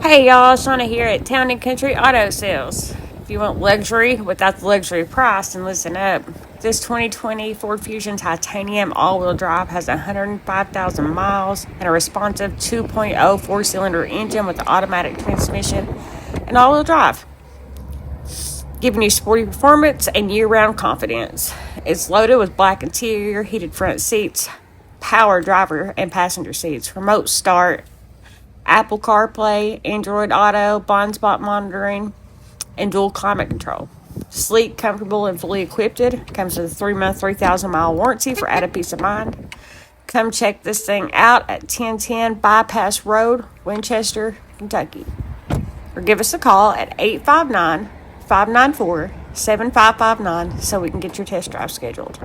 Hey y'all, Shauna here at Town and Country Auto Sales. If you want luxury without the luxury price, then listen up. This 2020 Ford Fusion Titanium all-wheel drive has 105,000 miles and a responsive 2.0 four-cylinder engine with an automatic transmission and all-wheel drive, giving you sporty performance and year-round confidence. It's loaded with black interior, heated front seats, power driver and passenger seats, remote start, Apple CarPlay, Android Auto, blind spot monitoring, and dual climate control. Sleek, comfortable, and fully equipped. Comes with a 3-month, 3,000-mile warranty for added peace of mind. Come check this thing out at 1010 Bypass Road, Winchester, Kentucky. Or give us a call at 859-594-7559 so we can get your test drive scheduled.